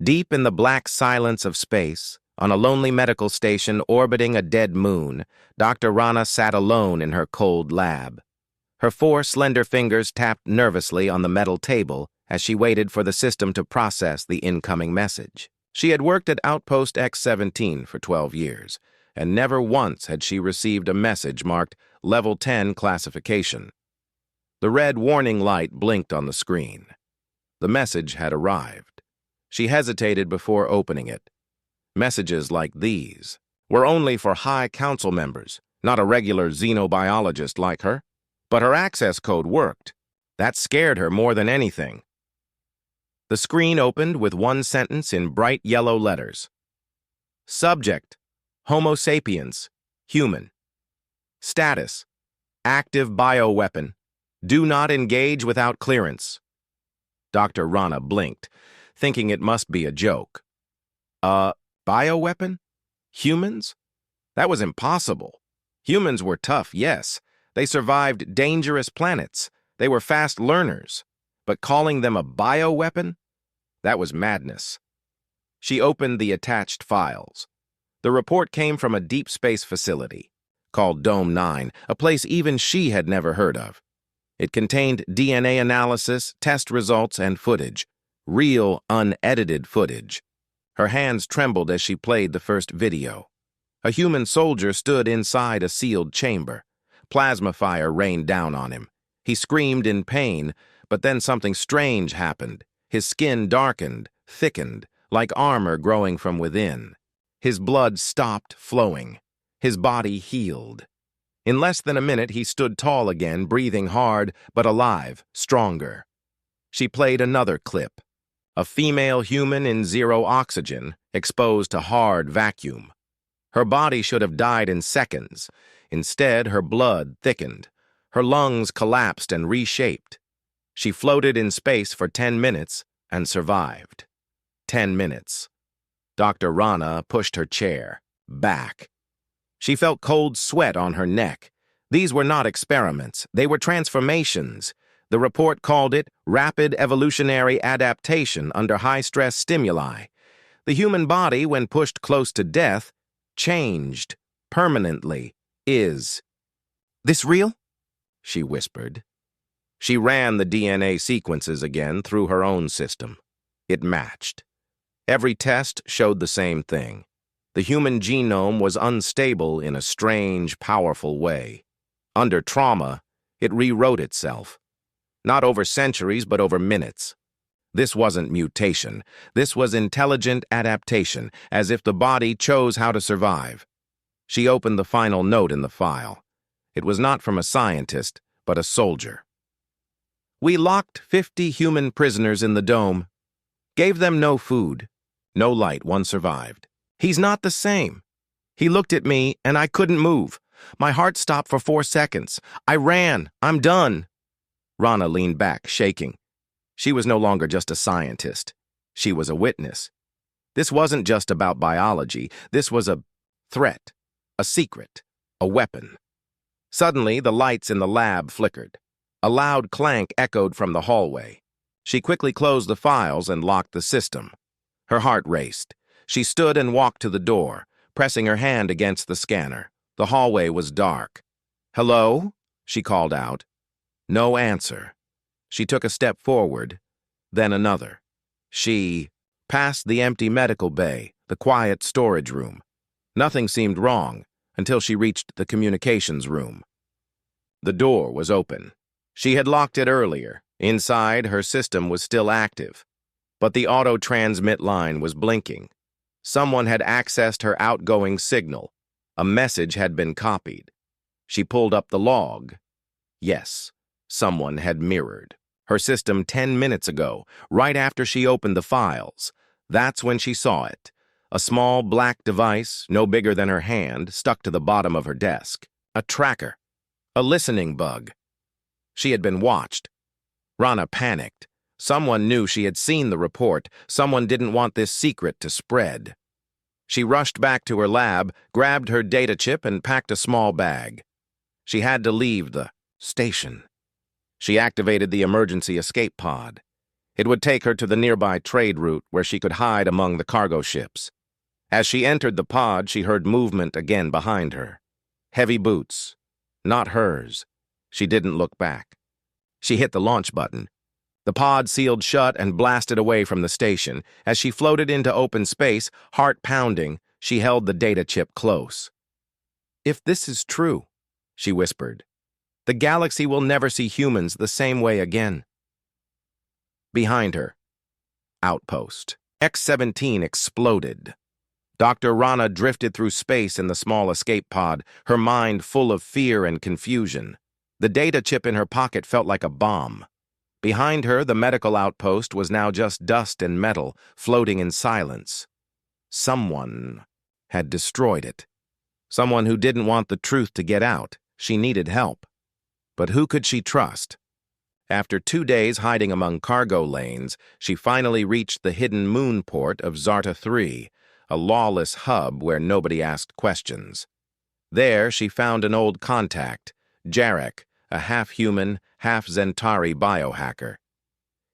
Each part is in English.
Deep in the black silence of space, on a lonely medical station orbiting a dead moon, Dr. Rana sat alone in her cold lab. Her 4 slender fingers tapped nervously on the metal table as she waited for the system to process the incoming message. She had worked at Outpost X-17 for 12 years, and never once had she received a message marked Level 10 classification. The red warning light blinked on the screen. The message had arrived. She hesitated before opening it. Messages like these were only for High Council members, not a regular xenobiologist like her. But her access code worked. That scared her more than anything. The screen opened with one sentence in bright yellow letters. Subject: Homo sapiens, human. Status: active bioweapon. Do not engage without clearance. Dr. Rana blinked, thinking it must be a joke. Bioweapon? Humans? That was impossible. Humans were tough, yes. They survived dangerous planets. They were fast learners. But calling them a bioweapon? That was madness. She opened the attached files. The report came from a deep space facility called Dome 9, a place even she had never heard of. It contained DNA analysis, test results, and footage. Real, unedited footage. Her hands trembled as she played the first video. A human soldier stood inside a sealed chamber. Plasma fire rained down on him. He screamed in pain, but then something strange happened. His skin darkened, thickened, like armor growing from within. His blood stopped flowing. His body healed. In less than a minute, he stood tall again, breathing hard, but alive, stronger. She played another clip. A female human in zero oxygen, exposed to hard vacuum. Her body should have died in seconds. Instead, her blood thickened. Her lungs collapsed and reshaped. She floated in space for 10 minutes and survived. 10 minutes. Dr. Rana pushed her chair back. She felt cold sweat on her neck. These were not experiments. They were transformations. The report called it rapid evolutionary adaptation under high-stress stimuli. The human body, when pushed close to death, changed permanently. Is this real? She whispered. She ran the DNA sequences again through her own system. It matched. Every test showed the same thing. The human genome was unstable in a strange, powerful way. Under trauma, it rewrote itself. Not over centuries, but over minutes. This wasn't mutation. This was intelligent adaptation, as if the body chose how to survive. She opened the final note in the file. It was not from a scientist, but a soldier. We locked 50 human prisoners in the dome. Gave them no food. No light, one survived. He's not the same. He looked at me, and I couldn't move. My heart stopped for 4 seconds. I ran. I'm done. Rana leaned back, shaking. She was no longer just a scientist. She was a witness. This wasn't just about biology. This was a threat. A secret, a weapon. Suddenly, the lights in the lab flickered. A loud clank echoed from the hallway. She quickly closed the files and locked the system. Her heart raced. She stood and walked to the door, pressing her hand against the scanner. The hallway was dark. "Hello?" she called out. No answer. She took a step forward, then another. She passed the empty medical bay, the quiet storage room. Nothing seemed wrong until she reached the communications room. The door was open. She had locked it earlier. Inside, her system was still active. But the auto-transmit line was blinking. Someone had accessed her outgoing signal. A message had been copied. She pulled up the log. Yes, someone had mirrored her system 10 minutes ago, right after she opened the files. That's when she saw it. A small black device, no bigger than her hand, stuck to the bottom of her desk. A tracker. A listening bug. She had been watched. Rana panicked. Someone knew she had seen the report. Someone didn't want this secret to spread. She rushed back to her lab, grabbed her data chip, and packed a small bag. She had to leave the station. She activated the emergency escape pod. It would take her to the nearby trade route where she could hide among the cargo ships. As she entered the pod, she heard movement again behind her. Heavy boots. Not hers. She didn't look back. She hit the launch button. The pod sealed shut and blasted away from the station. As she floated into open space, heart pounding, she held the data chip close. "If this is true," she whispered, "the galaxy will never see humans the same way again." Behind her, outpost. X-17 exploded. Dr. Rana drifted through space in the small escape pod, her mind full of fear and confusion. The data chip in her pocket felt like a bomb. Behind her, the medical outpost was now just dust and metal, floating in silence. Someone had destroyed it. Someone who didn't want the truth to get out. She needed help. But who could she trust? After 2 days hiding among cargo lanes, she finally reached the hidden moon port of Zarta 3, a lawless hub where nobody asked questions. There, she found an old contact, Jarek, a half-human, half-Zentari biohacker.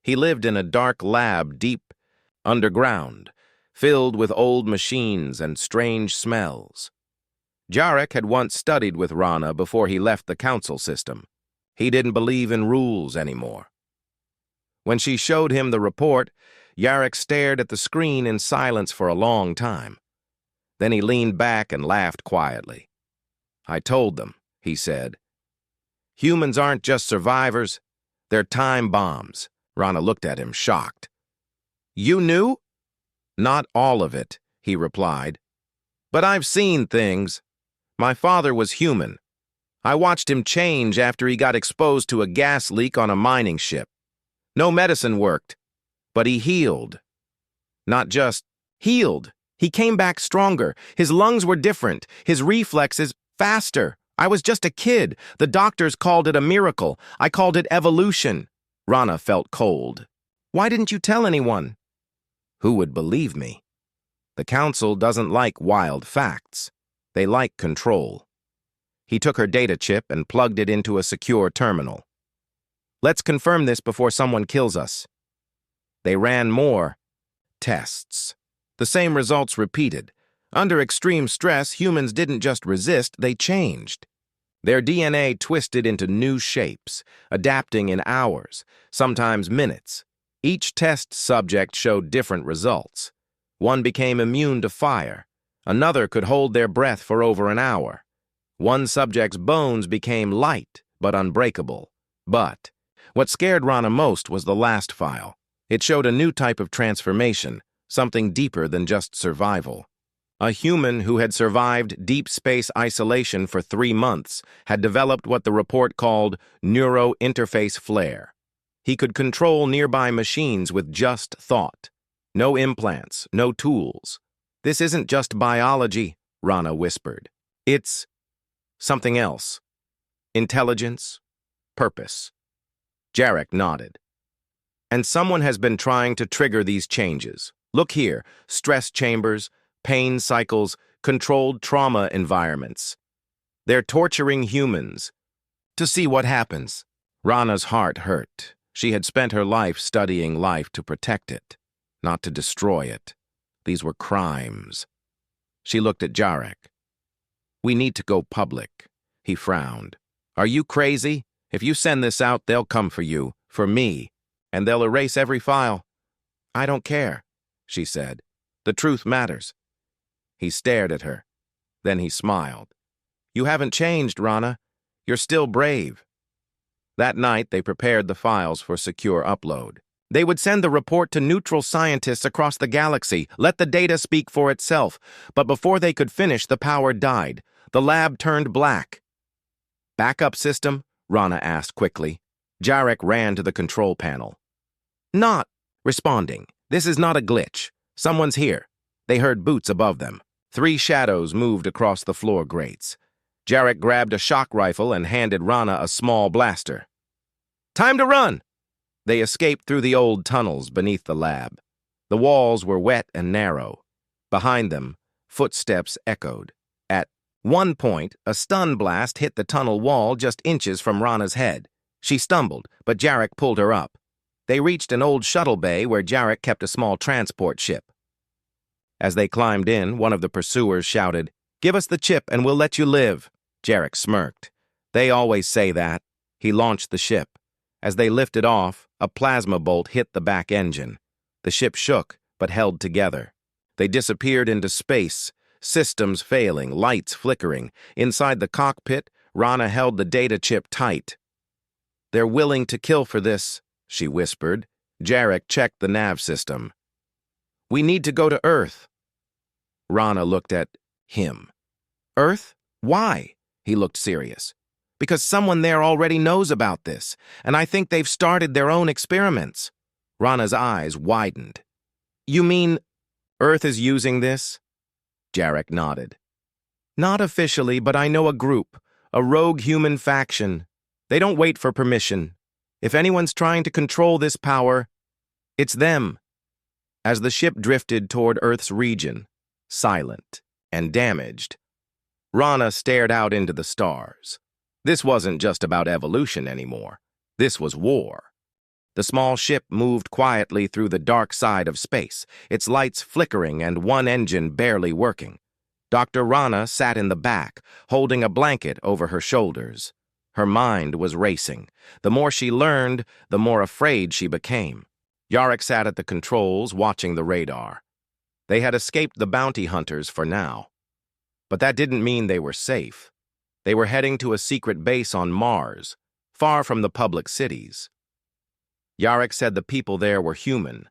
He lived in a dark lab deep underground, filled with old machines and strange smells. Jarek had once studied with Rana before he left the council system. He didn't believe in rules anymore. When she showed him the report, Jarek stared at the screen in silence for a long time. Then he leaned back and laughed quietly. "I told them," he said. "Humans aren't just survivors, they're time bombs." Rana looked at him, shocked. "You knew?" "Not all of it," he replied. "But I've seen things. My father was human. I watched him change after he got exposed to a gas leak on a mining ship. No medicine worked, but he healed. Not just healed. He came back stronger. His lungs were different, his reflexes faster. I was just a kid. The doctors called it a miracle. I called it evolution." Rana felt cold. "Why didn't you tell anyone?" "Who would believe me? The council doesn't like wild facts. They like control." He took her data chip and plugged it into a secure terminal. "Let's confirm this before someone kills us." They ran more tests. The same results repeated. Under extreme stress, humans didn't just resist, they changed. Their DNA twisted into new shapes, adapting in hours, sometimes minutes. Each test subject showed different results. One became immune to fire. Another could hold their breath for over an hour. One subject's bones became light but unbreakable. But what scared Rana most was the last file. It showed a new type of transformation, something deeper than just survival. A human who had survived deep space isolation for 3 months had developed what the report called neuro-interface flare. He could control nearby machines with just thought. No implants, no tools. "This isn't just biology," Rana whispered. "It's something else. Intelligence, purpose." Jarek nodded. "And someone has been trying to trigger these changes. Look here, stress chambers, pain cycles, controlled trauma environments. They're torturing humans to see what happens." Rana's heart hurt. She had spent her life studying life to protect it, not to destroy it. These were crimes. She looked at Jarek. "We need to go public." He frowned. "Are you crazy? If you send this out, they'll come for you, for me, and they'll erase every file." "I don't care," she said. "The truth matters." He stared at her. Then he smiled. "You haven't changed, Rana. You're still brave." That night, they prepared the files for secure upload. They would send the report to neutral scientists across the galaxy, let the data speak for itself. But before they could finish, the power died. The lab turned black. "Backup system?" Rana asked quickly. Jarek ran to the control panel. "Not responding. This is not a glitch. Someone's here." They heard boots above them. 3 shadows moved across the floor grates. Jarek grabbed a shock rifle and handed Rana a small blaster. "Time to run!" They escaped through the old tunnels beneath the lab. The walls were wet and narrow. Behind them, footsteps echoed. At one point, a stun blast hit the tunnel wall just inches from Rana's head. She stumbled, but Jarek pulled her up. They reached an old shuttle bay where Jarek kept a small transport ship. As they climbed in, one of the pursuers shouted, "Give us the chip and we'll let you live." Jarek smirked. "They always say that." He launched the ship. As they lifted off, a plasma bolt hit the back engine. The ship shook, but held together. They disappeared into space, systems failing, lights flickering. Inside the cockpit, Rana held the data chip tight. "They're willing to kill for this," she whispered. Jarek checked the nav system. "We need to go to Earth." Rana looked at him. "Earth? Why?" He looked serious. "Because someone there already knows about this, and I think they've started their own experiments." Rana's eyes widened. "You mean Earth is using this?" Jarek nodded. "Not officially, but I know a group, a rogue human faction. They don't wait for permission. If anyone's trying to control this power, it's them." As the ship drifted toward Earth's region, silent and damaged, Rana stared out into the stars. This wasn't just about evolution anymore. This was war. The small ship moved quietly through the dark side of space, its lights flickering and one engine barely working. Dr. Rana sat in the back, holding a blanket over her shoulders. Her mind was racing. The more she learned, the more afraid she became. Jarek sat at the controls, watching the radar. They had escaped the bounty hunters for now. But that didn't mean they were safe. They were heading to a secret base on Mars, far from the public cities. Jarek said the people there were human,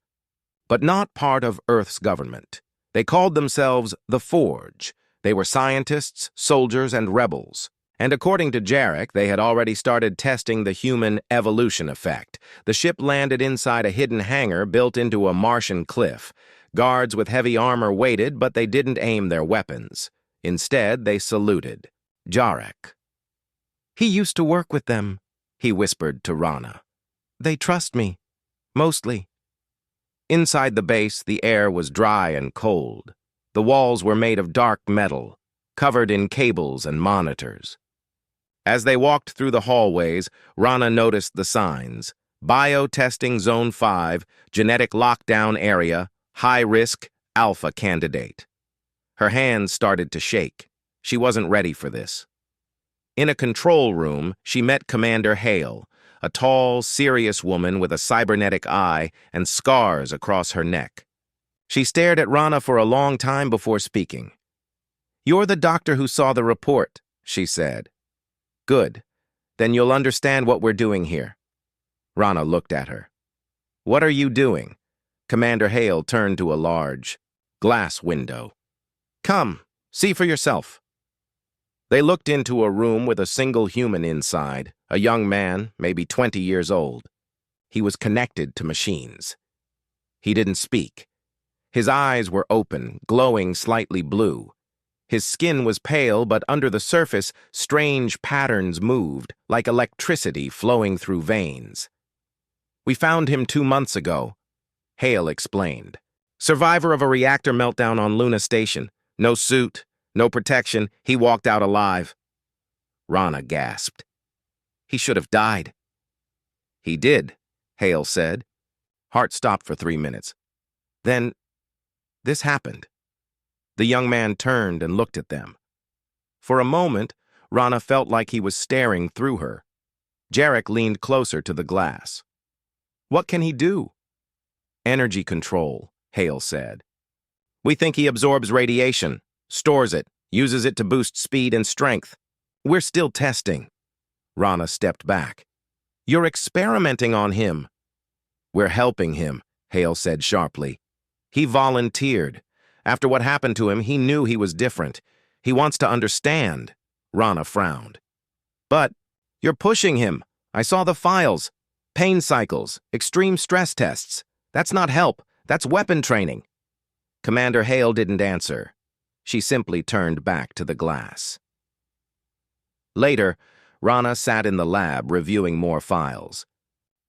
but not part of Earth's government. They called themselves the Forge. They were scientists, soldiers, and rebels. And according to Jarek, they had already started testing the human evolution effect. The ship landed inside a hidden hangar built into a Martian cliff. Guards with heavy armor waited, but they didn't aim their weapons. Instead, they saluted. Jarek. "He used to work with them," he whispered to Rana. "They trust me. Mostly." Inside the base, the air was dry and cold. The walls were made of dark metal, covered in cables and monitors. As they walked through the hallways, Rana noticed the signs. Biotesting Zone 5, Genetic Lockdown Area, High Risk, Alpha Candidate. Her hands started to shake. She wasn't ready for this. In a control room, she met Commander Hale, a tall, serious woman with a cybernetic eye and scars across her neck. She stared at Rana for a long time before speaking. "You're the doctor who saw the report," she said. "Good. Then you'll understand what we're doing here." Rana looked at her. "What are you doing?" Commander Hale turned to a large glass window. "Come, see for yourself." They looked into a room with a single human inside, a young man, maybe 20 years old. He was connected to machines. He didn't speak. His eyes were open, glowing slightly blue. His skin was pale, but under the surface, strange patterns moved, like electricity flowing through veins. "We found him 2 months ago," Hale explained. "Survivor of a reactor meltdown on Luna Station. No suit, no protection. He walked out alive." Rana gasped. "He should have died." "He did," Hale said. Heart stopped for 3 minutes. Then, this happened. The young man turned and looked at them. For a moment, Rana felt like he was staring through her. Jarek leaned closer to the glass. "What can he do?" "Energy control," Hale said. "We think he absorbs radiation, stores it, uses it to boost speed and strength. We're still testing." Rana stepped back. "You're experimenting on him." "We're helping him," Hale said sharply. "He volunteered. After what happened to him, he knew he was different. He wants to understand." Rana frowned. "But you're pushing him. I saw the files. Pain cycles, extreme stress tests. That's not help. That's weapon training." Commander Hale didn't answer. She simply turned back to the glass. Later, Rana sat in the lab reviewing more files.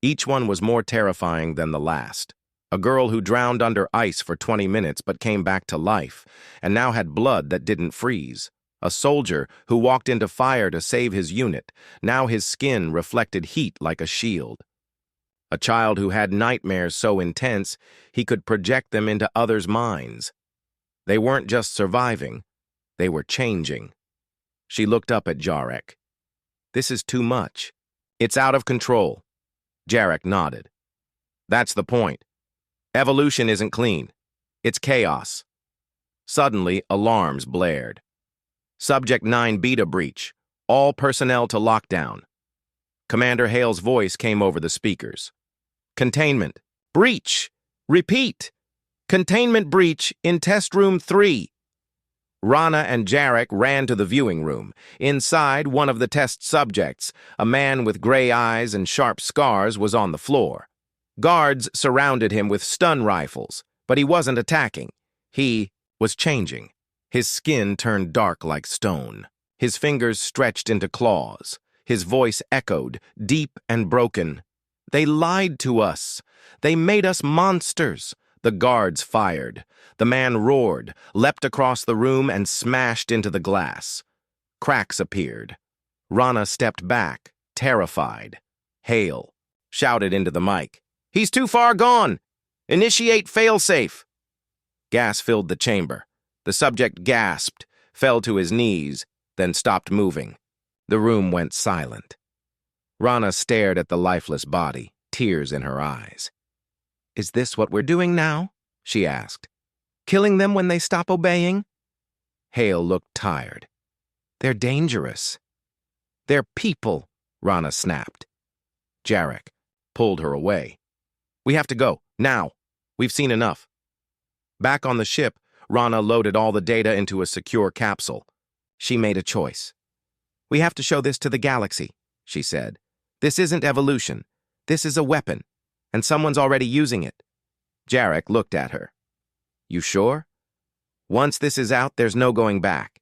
Each one was more terrifying than the last. A girl who drowned under ice for 20 minutes but came back to life, and now had blood that didn't freeze. A soldier who walked into fire to save his unit. Now his skin reflected heat like a shield. A child who had nightmares so intense he could project them into others' minds. They weren't just surviving, they were changing. She looked up at Jarek. This is too much. It's out of control. Jarek nodded. That's the point. Evolution isn't clean. It's chaos. Suddenly, alarms blared. Subject 9 Beta breach. All personnel to lockdown. Commander Hale's voice came over the speakers. Containment. Breach. Repeat. Containment breach in test room 3. Rana and Jarek ran to the viewing room. Inside, one of the test subjects, a man with gray eyes and sharp scars, was on the floor. Guards surrounded him with stun rifles, but he wasn't attacking. He was changing. His skin turned dark like stone. His fingers stretched into claws. His voice echoed, deep and broken. They lied to us. They made us monsters. The guards fired. The man roared, leapt across the room, and smashed into the glass. Cracks appeared. Rana stepped back, terrified. Hale shouted into the mic. He's too far gone! Initiate failsafe! Gas filled the chamber. The subject gasped, fell to his knees, then stopped moving. The room went silent. Rana stared at the lifeless body, tears in her eyes. Is this what we're doing now? She asked. Killing them when they stop obeying? Hale looked tired. They're dangerous. They're people, Rana snapped. Jarek pulled her away. We have to go, now. We've seen enough. Back on the ship, Rana loaded all the data into a secure capsule. She made a choice. We have to show this to the galaxy, she said. This isn't evolution. This is a weapon, and someone's already using it. Jarek looked at her. You sure? Once this is out, there's no going back.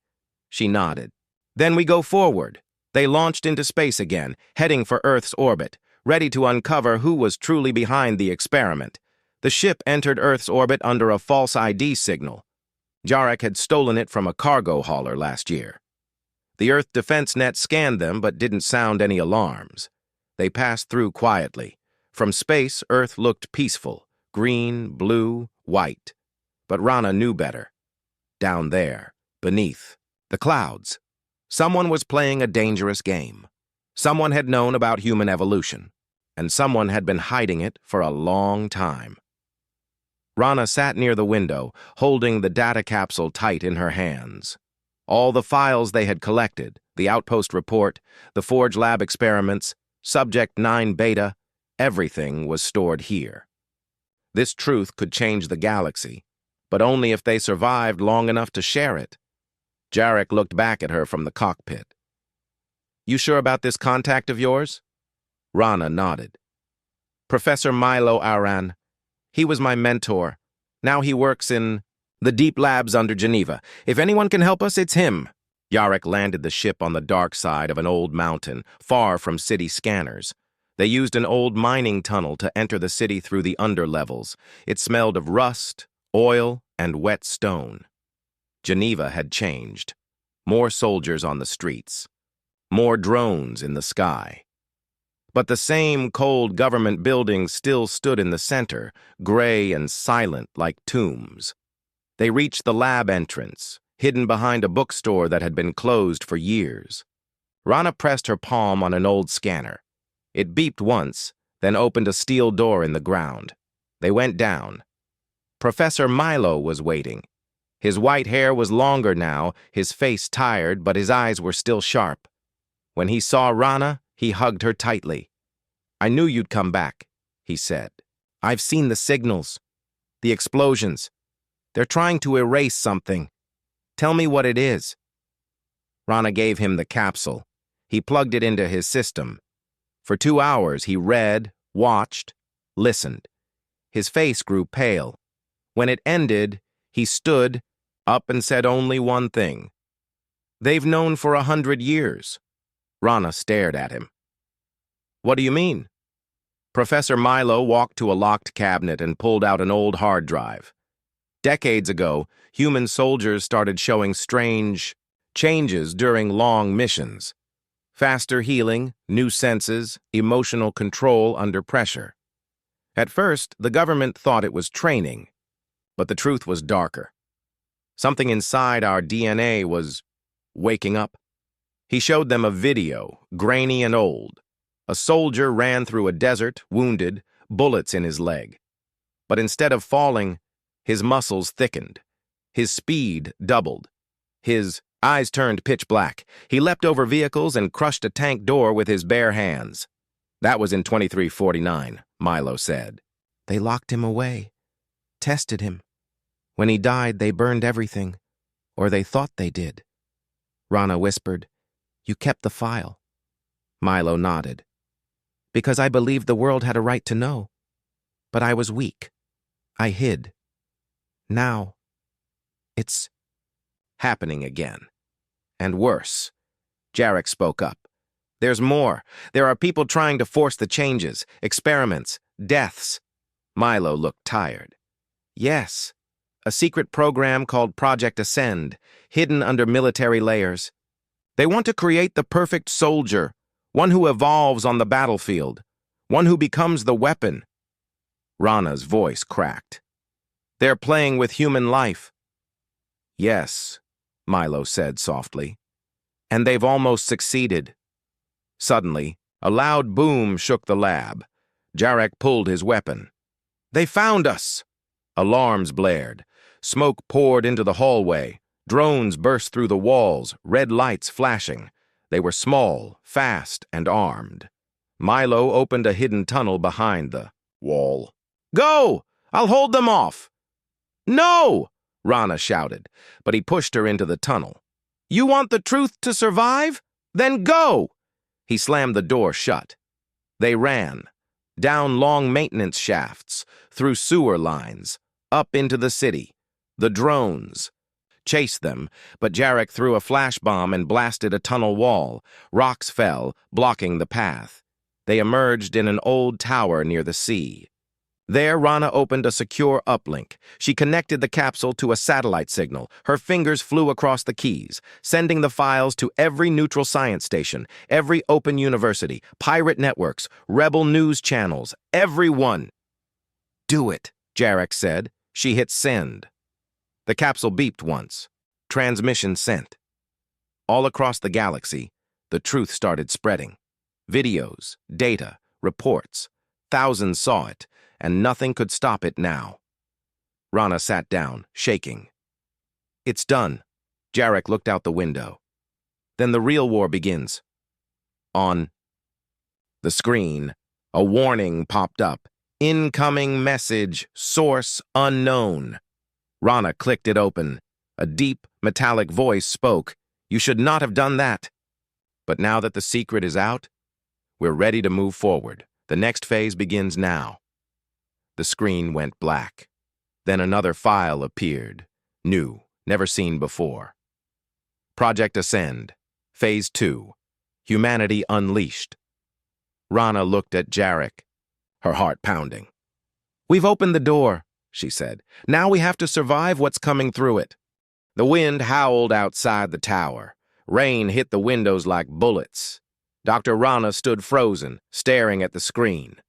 She nodded. Then we go forward. They launched into space again, heading for Earth's orbit, ready to uncover who was truly behind the experiment. The ship entered Earth's orbit under a false ID signal. Jarek had stolen it from a cargo hauler last year. The Earth defense net scanned them but didn't sound any alarms. They passed through quietly. From space, Earth looked peaceful, green, blue, white. But Rana knew better. Down there, beneath, the clouds, someone was playing a dangerous game. Someone had known about human evolution, and someone had been hiding it for a long time. Rana sat near the window, holding the data capsule tight in her hands. All the files they had collected, the outpost report, the Forge Lab experiments, Subject 9 Beta, everything was stored here. This truth could change the galaxy, but only if they survived long enough to share it. Jarek looked back at her from the cockpit. You sure about this contact of yours? Rana nodded. Professor Milo Aran. He was my mentor. Now he works in the deep labs under Geneva. If anyone can help us, it's him. Jarek landed the ship on the dark side of an old mountain, far from city scanners. They used an old mining tunnel to enter the city through the underlevels. It smelled of rust, oil, and wet stone. Geneva had changed. More soldiers on the streets. More drones in the sky. But the same cold government buildings still stood in the center, gray and silent like tombs. They reached the lab entrance, hidden behind a bookstore that had been closed for years. Rana pressed her palm on an old scanner. It beeped once, then opened a steel door in the ground. They went down. Professor Milo was waiting. His white hair was longer now, his face tired, but his eyes were still sharp. When he saw Rana, he hugged her tightly. I knew you'd come back, he said. I've seen the signals. The explosions. They're trying to erase something. Tell me what it is. Rana gave him the capsule. He plugged it into his system. For 2 hours, he read, watched, listened. His face grew pale. When it ended, he stood up and said only one thing. They've known for 100 years. Rana stared at him. What do you mean? Professor Milo walked to a locked cabinet and pulled out an old hard drive. Decades ago, human soldiers started showing strange changes during long missions. Faster healing, new senses, emotional control under pressure. At first, the government thought it was training, but the truth was darker. Something inside our DNA was waking up. He showed them a video, grainy and old. A soldier ran through a desert, wounded, bullets in his leg. But instead of falling, his muscles thickened. His speed doubled. His eyes turned pitch black. He leapt over vehicles and crushed a tank door with his bare hands. That was in 2349, Milo said. They locked him away, tested him. When he died, they burned everything, or they thought they did. Rana whispered, "You kept the file." Milo nodded. "Because I believed the world had a right to know. But I was weak. I hid. Now, it's happening again. And worse." Jarek spoke up. "There's more. There are people trying to force the changes, experiments, deaths." Milo looked tired. "Yes, a secret program called Project Ascend, hidden under military layers. They want to create the perfect soldier, one who evolves on the battlefield, one who becomes the weapon." Rana's voice cracked. "They're playing with human life." "Yes," Milo said softly. "And they've almost succeeded." Suddenly, a loud boom shook the lab. Jarek pulled his weapon. "They found us!" Alarms blared. Smoke poured into the hallway. Drones burst through the walls, red lights flashing. They were small, fast, and armed. Milo opened a hidden tunnel behind the wall. "Go! I'll hold them off!" "No!" Rana shouted, but he pushed her into the tunnel. "You want the truth to survive? Then go!" He slammed the door shut. They ran, down long maintenance shafts, through sewer lines, up into the city. The drones chased them, but Jarek threw a flash bomb and blasted a tunnel wall. Rocks fell, blocking the path. They emerged in an old tower near the sea. There, Rana opened a secure uplink. She connected the capsule to a satellite signal. Her fingers flew across the keys, sending the files to every neutral science station, every open university, pirate networks, rebel news channels, everyone. "Do it," Jarek said. She hit send. The capsule beeped once. Transmission sent. All across the galaxy, the truth started spreading. Videos, data, reports. Thousands saw it, and nothing could stop it now. Rana sat down, shaking. "It's done." Jarek looked out the window. "Then the real war begins." On the screen, a warning popped up. "Incoming message, source unknown." Rana clicked it open. A deep, metallic voice spoke. "You should not have done that." But now that the secret is out, we're ready to move forward. The next phase begins now. The screen went black. Then another file appeared. New, never seen before. Project Ascend, Phase 2, Humanity Unleashed. Rana looked at Jarek, her heart pounding. "We've opened the door," she said. "Now we have to survive what's coming through it." The wind howled outside the tower. Rain hit the windows like bullets. Dr. Rana stood frozen, staring at the screen.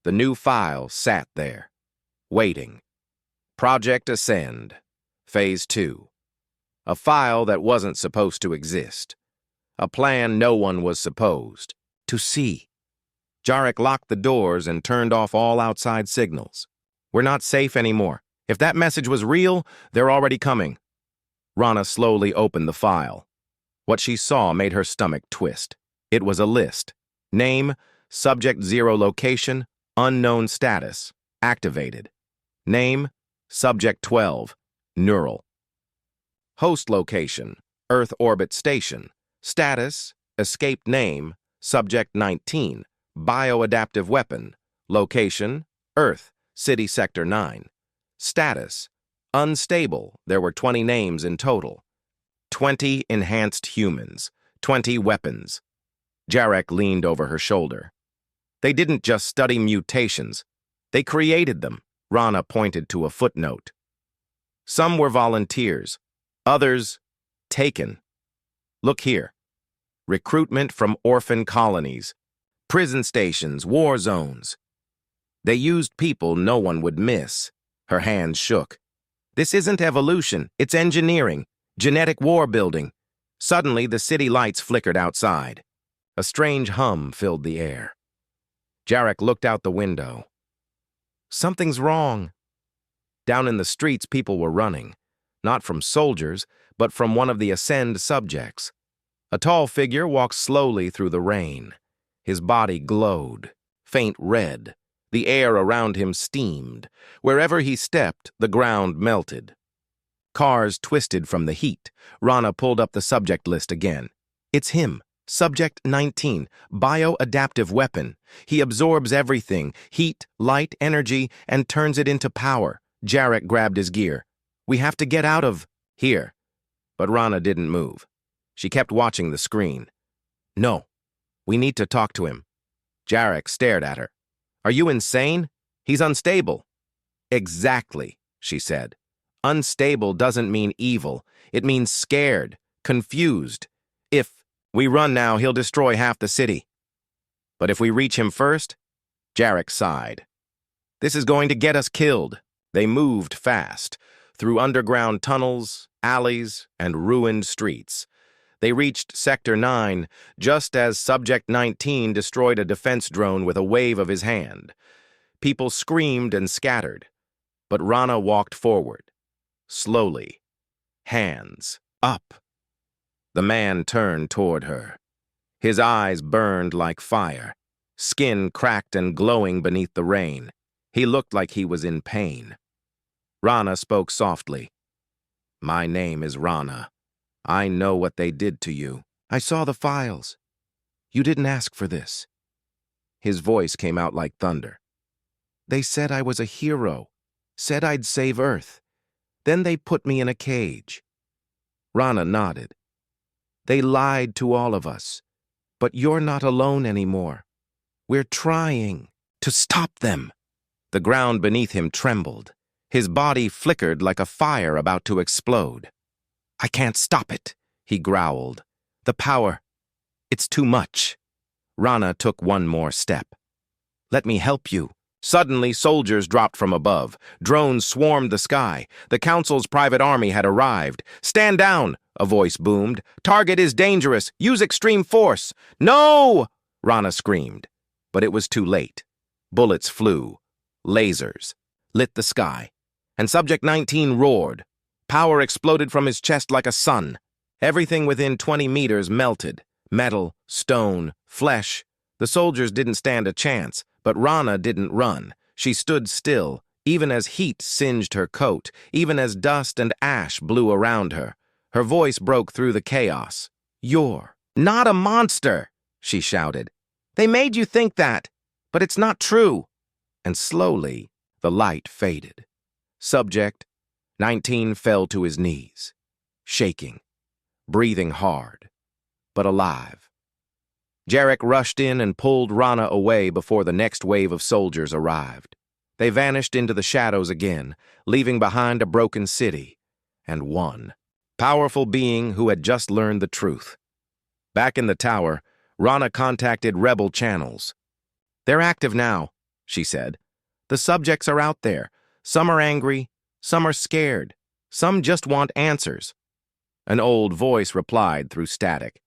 The new file sat there, waiting. Project Ascend, Phase 2. A file that wasn't supposed to exist. A plan no one was supposed to see. Jarek locked the doors and turned off all outside signals. "We're not safe anymore. If that message was real, they're already coming." Rana slowly opened the file. What she saw made her stomach twist. It was a list. Name, subject 0 location, unknown status, activated. Name, subject 12, neural. Host location, Earth orbit station. Status, escaped name, subject 19, bioadaptive weapon. Location, Earth, city sector 9. Status, unstable. There were 20 names in total. 20 enhanced humans, 20 weapons. Jarek leaned over her shoulder. "They didn't just study mutations. They created them." Rana pointed to a footnote. "Some were volunteers, others taken. Look here. Recruitment from orphan colonies, prison stations, war zones. They used people no one would miss. Her hands shook. This isn't evolution, it's engineering, genetic war building. Suddenly, the city lights flickered outside. A strange hum filled the air. Jarek looked out the window. Something's wrong. Down in the streets, people were running, not from soldiers, but from one of the Ascend subjects. A tall figure walked slowly through the rain. His body glowed, faint red. The air around him steamed. Wherever he stepped, the ground melted. Cars twisted from the heat. Rana pulled up the subject list again. It's him, Subject 19, bioadaptive weapon. He absorbs everything, heat, light, energy, and turns it into power. Jarek grabbed his gear. We have to get out of here. But Rana didn't move. She kept watching the screen. No, we need to talk to him. Jarek stared at her. Are you insane? He's unstable. Exactly, she said. Unstable doesn't mean evil. It means scared, confused. If we run now, he'll destroy half the city. But if we reach him first, Jarek sighed. This is going to get us killed. They moved fast, through underground tunnels, alleys, and ruined streets. They reached Sector 9 just as Subject 19 destroyed a defense drone with a wave of his hand. People screamed and scattered, but Rana walked forward, slowly, hands up. The man turned toward her. His eyes burned like fire, skin cracked and glowing beneath the rain. He looked like he was in pain. Rana spoke softly. My name is Rana. I know what they did to you. I saw the files. You didn't ask for this. His voice came out like thunder. They said I was a hero, said I'd save Earth. Then they put me in a cage. Rana nodded. They lied to all of us. But you're not alone anymore. We're trying to stop them. The ground beneath him trembled. His body flickered like a fire about to explode. I can't stop it, he growled. The power, it's too much. Rana took one more step. Let me help you. Suddenly, soldiers dropped from above. Drones swarmed the sky. The Council's private army had arrived. Stand down, a voice boomed. Target is dangerous. Use extreme force. No! Rana screamed. But it was too late. Bullets flew. Lasers lit the sky. And Subject 19 roared. Power exploded from his chest like a sun. Everything within 20 meters melted. Metal, stone, flesh. The soldiers didn't stand a chance, but Rana didn't run. She stood still, even as heat singed her coat, even as dust and ash blew around her. Her voice broke through the chaos. You're not a monster, she shouted. They made you think that, but it's not true. And slowly, the light faded. Subject 19 fell to his knees, shaking, breathing hard, but alive. Jarek rushed in and pulled Rana away before the next wave of soldiers arrived. They vanished into the shadows again, leaving behind a broken city, and one powerful being who had just learned the truth. Back in the tower, Rana contacted rebel channels. They're active now, she said. The subjects are out there. Some are angry, some are scared, some just want answers. An old voice replied through static.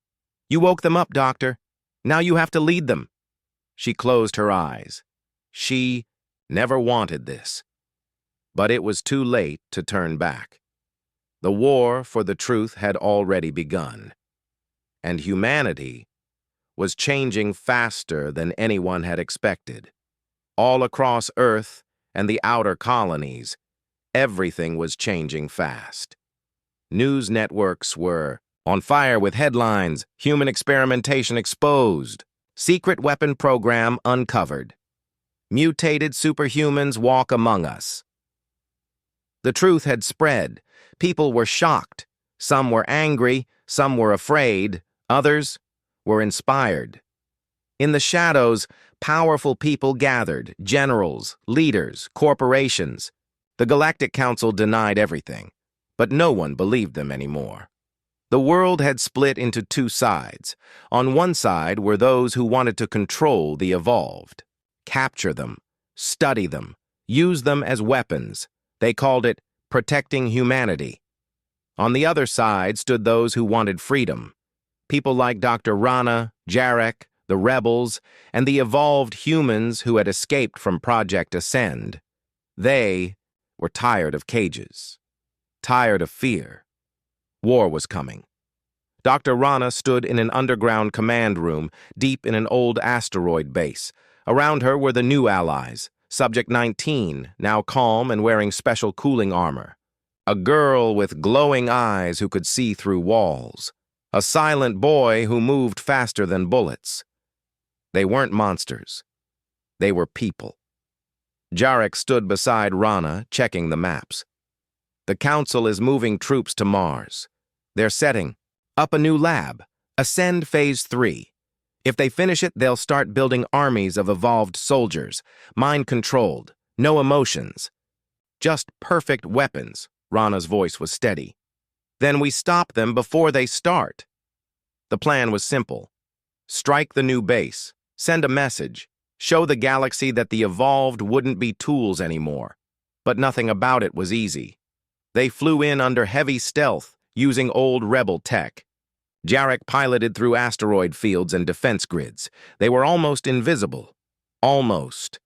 You woke them up, Doctor. Now you have to lead them. She closed her eyes. She never wanted this. But it was too late to turn back. The war for the truth had already begun. And humanity was changing faster than anyone had expected. All across Earth and the outer colonies, everything was changing fast. News networks were on fire with headlines, human experimentation exposed, secret weapon program uncovered, mutated superhumans walk among us. The truth had spread. People were shocked. Some were angry, some were afraid, others were inspired. In the shadows, powerful people gathered, generals, leaders, corporations. The Galactic Council denied everything, but no one believed them anymore. The world had split into two sides. On one side were those who wanted to control the evolved, capture them, study them, use them as weapons. They called it protecting humanity. On the other side stood those who wanted freedom. People like Dr. Rana, Jarek, the rebels, and the evolved humans who had escaped from Project Ascend. They were tired of cages, tired of fear. War was coming. Dr. Rana stood in an underground command room deep in an old asteroid base. Around her were the new allies, Subject 19, now calm and wearing special cooling armor. A girl with glowing eyes who could see through walls. A silent boy who moved faster than bullets. They weren't monsters. They were people. Jarek stood beside Rana, checking the maps. The Council is moving troops to Mars. They're setting up a new lab, Ascend Phase 3. If they finish it, they'll start building armies of evolved soldiers, mind-controlled, no emotions. Just perfect weapons. Rana's voice was steady. Then we stop them before they start. The plan was simple. Strike the new base, send a message, show the galaxy that the evolved wouldn't be tools anymore. But nothing about it was easy. They flew in under heavy stealth, using old rebel tech. Jarek piloted through asteroid fields and defense grids. They were almost invisible. Almost.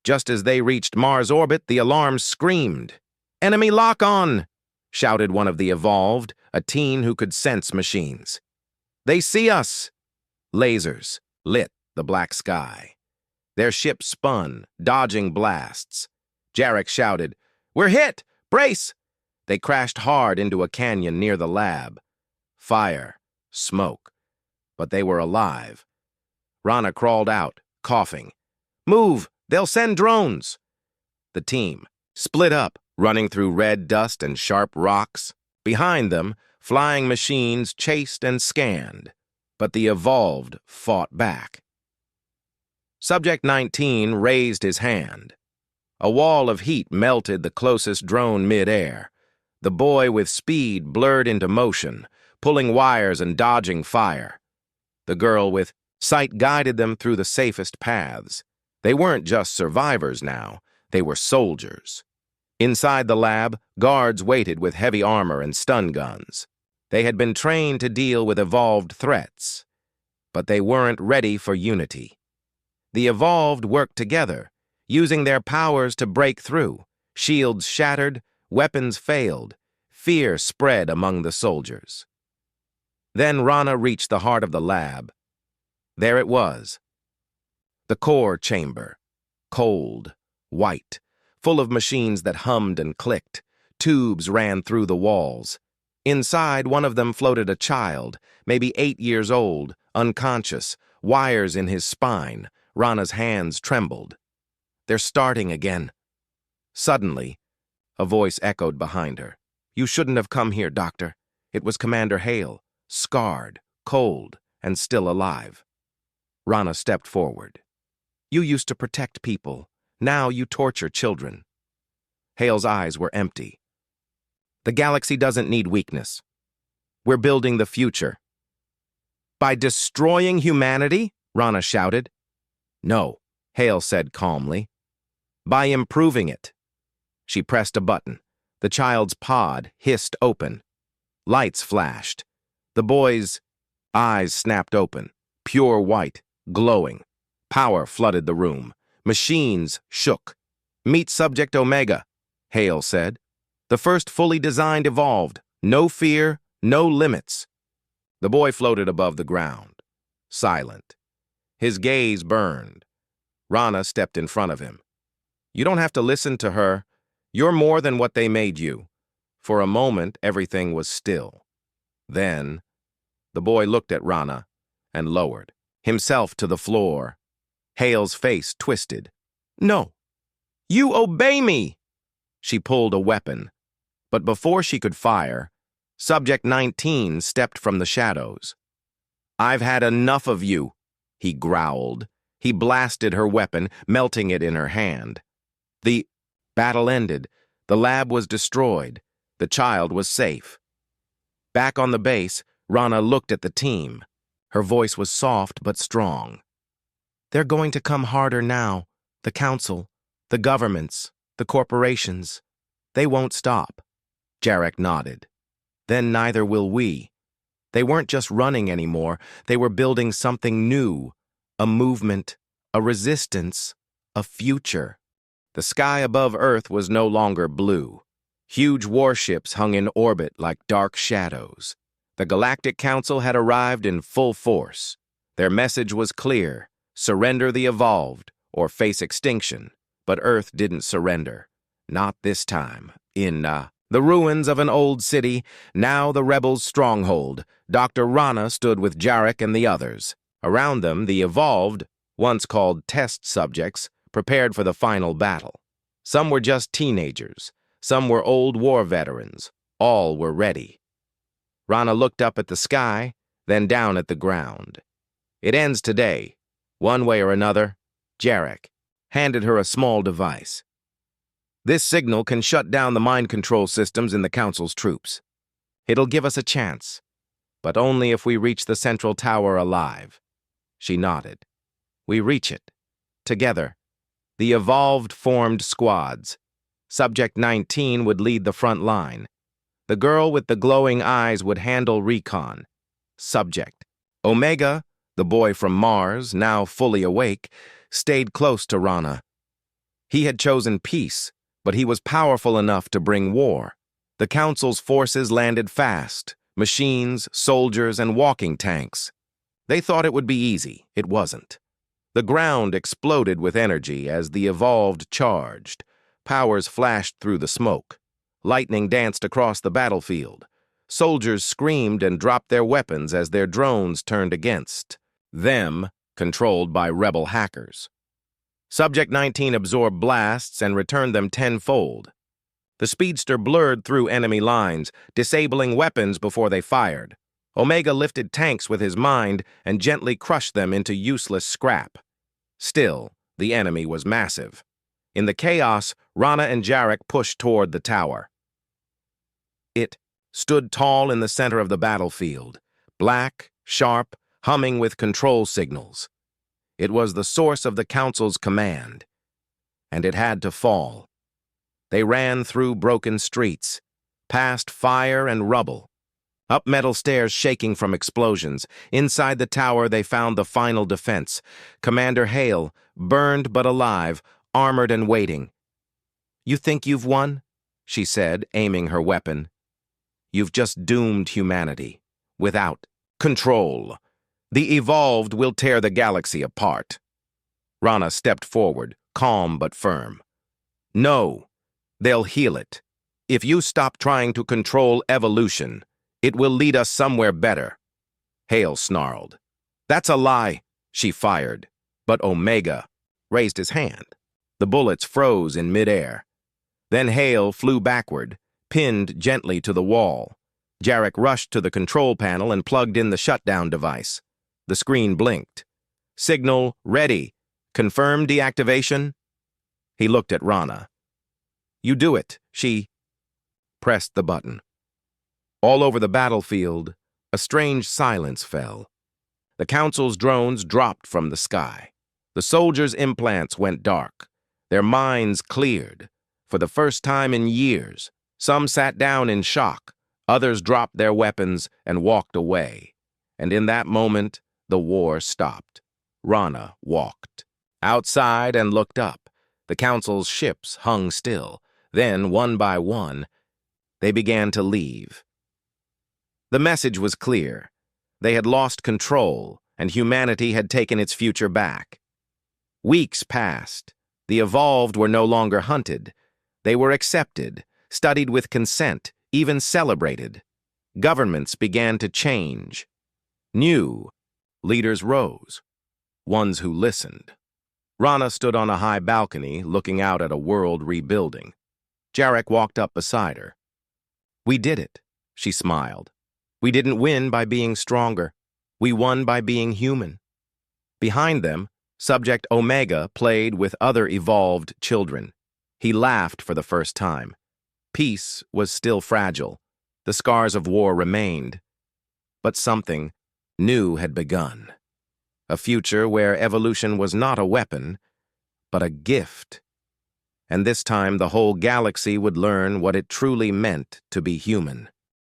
Just as they reached Mars orbit, the alarm screamed. "Enemy lock-on!" shouted one of the evolved, a teen who could sense machines. "They see us!" Lasers lit the black sky. Their ship spun, dodging blasts. Jarek shouted, "We're hit! Brace!" They crashed hard into a canyon near the lab. Fire, smoke, but they were alive. Rana crawled out, coughing. "Move! They'll send drones!" The team split up, running through red dust and sharp rocks. Behind them, flying machines chased and scanned, but the evolved fought back. Subject 19 raised his hand. A wall of heat melted the closest drone mid-air. The boy with speed blurred into motion, pulling wires and dodging fire. The girl with sight guided them through the safest paths. They weren't just survivors now, they were soldiers. Inside the lab, guards waited with heavy armor and stun guns. They had been trained to deal with evolved threats, but they weren't ready for unity. The evolved worked together, using their powers to break through. Shields shattered, weapons failed, fear spread among the soldiers. Then Rana reached the heart of the lab. There it was. The core chamber, cold, white, full of machines that hummed and clicked. Tubes ran through the walls. Inside, one of them floated a child, maybe 8 years old, unconscious, wires in his spine. Rana's hands trembled. "They're starting again." Suddenly, a voice echoed behind her. "You shouldn't have come here, Doctor." It was Commander Hale, scarred, cold, and still alive. Rana stepped forward. "You used to protect people. Now you torture children." Hale's eyes were empty. "The galaxy doesn't need weakness. We're building the future." "By destroying humanity?" Rana shouted. "No," Hale said calmly. "By improving it." She pressed a button. The child's pod hissed open. Lights flashed. The boy's eyes snapped open, pure white, glowing. Power flooded the room. Machines shook. "Meet Subject Omega," Hale said. "The first fully designed evolved. No fear, no limits." The boy floated above the ground, silent. His gaze burned. Rana stepped in front of him. "You don't have to listen to her. You're more than what they made you." For a moment, everything was still. Then, the boy looked at Rana and lowered himself to the floor. Hale's face twisted. "No, you obey me!" She pulled a weapon, but before she could fire, Subject 19 stepped from the shadows. "I've had enough of you," he growled. He blasted her weapon, melting it in her hand. The battle ended. The lab was destroyed. The child was safe. Back on the base, Rana looked at the team. Her voice was soft but strong. "They're going to come harder now. The Council. The governments, the corporations, they won't stop. Jarek nodded. Then neither will we. They weren't just running anymore, they were building something new, a movement, a resistance, a future. The sky above Earth was no longer blue. Huge warships hung in orbit like dark shadows. The Galactic Council had arrived in full force. Their message was clear: surrender the evolved, or face extinction. But Earth didn't surrender. Not this time. In the ruins of an old city, now the rebels' stronghold, Dr. Rana stood with Jarek and the others. Around them, the evolved, once called test subjects, prepared for the final battle. Some were just teenagers. Some were old war veterans. All were ready. Rana looked up at the sky, then down at the ground. It ends today. One way or another. Jarek handed her a small device. This signal can shut down the mind control systems in the Council's troops. It'll give us a chance, but only if we reach the central tower alive. She nodded. We reach it. Together. The evolved formed squads. Subject 19 would lead the front line. The girl with the glowing eyes would handle recon. Subject Omega, the boy from Mars, now fully awake, stayed close to Rana. He had chosen peace, but he was powerful enough to bring war. The Council's forces landed fast, machines, soldiers, and walking tanks. They thought it would be easy. It wasn't. The ground exploded with energy as the evolved charged. Powers flashed through the smoke. Lightning danced across the battlefield. Soldiers screamed and dropped their weapons as their drones turned against them, controlled by rebel hackers. Subject 19 absorbed blasts and returned them tenfold. The speedster blurred through enemy lines, disabling weapons before they fired. Omega lifted tanks with his mind and gently crushed them into useless scrap. Still, the enemy was massive. In the chaos, Rana and Jarek pushed toward the tower. It stood tall in the center of the battlefield, black, sharp, humming with control signals. It was the source of the Council's command, and it had to fall. They ran through broken streets, past fire and rubble, up metal stairs shaking from explosions. Inside the tower, they found the final defense. Commander Hale, burned but alive, armored and waiting. "You think you've won?" she said, aiming her weapon. "You've just doomed humanity. Without control. The evolved will tear the galaxy apart." Rana stepped forward, calm but firm. "No, they'll heal it. If you stop trying to control evolution, it will lead us somewhere better." Hale snarled. "That's a lie," she fired, but Omega raised his hand. The bullets froze in midair. Then Hale flew backward, pinned gently to the wall. Jarek rushed to the control panel and plugged in the shutdown device. The screen blinked. "Signal ready. Confirm deactivation?" He looked at Rana. "You do it," she pressed the button. All over the battlefield, a strange silence fell. The Council's drones dropped from the sky. The soldiers' implants went dark. Their minds cleared. For the first time in years, some sat down in shock. Others dropped their weapons and walked away. And in that moment, the war stopped. Rana walked outside and looked up. The Council's ships hung still. Then, one by one, they began to leave. The message was clear. They had lost control, and humanity had taken its future back. Weeks passed. The evolved were no longer hunted. They were accepted, studied with consent, even celebrated. Governments began to change. New leaders rose, ones who listened. Rana stood on a high balcony, looking out at a world rebuilding. Jarek walked up beside her. "We did it," she smiled. "We didn't win by being stronger. We won by being human." Behind them, Subject Omega played with other evolved children. He laughed for the first time. Peace was still fragile. The scars of war remained. But something new had begun. A future where evolution was not a weapon, but a gift. And this time the whole galaxy would learn what it truly meant to be human.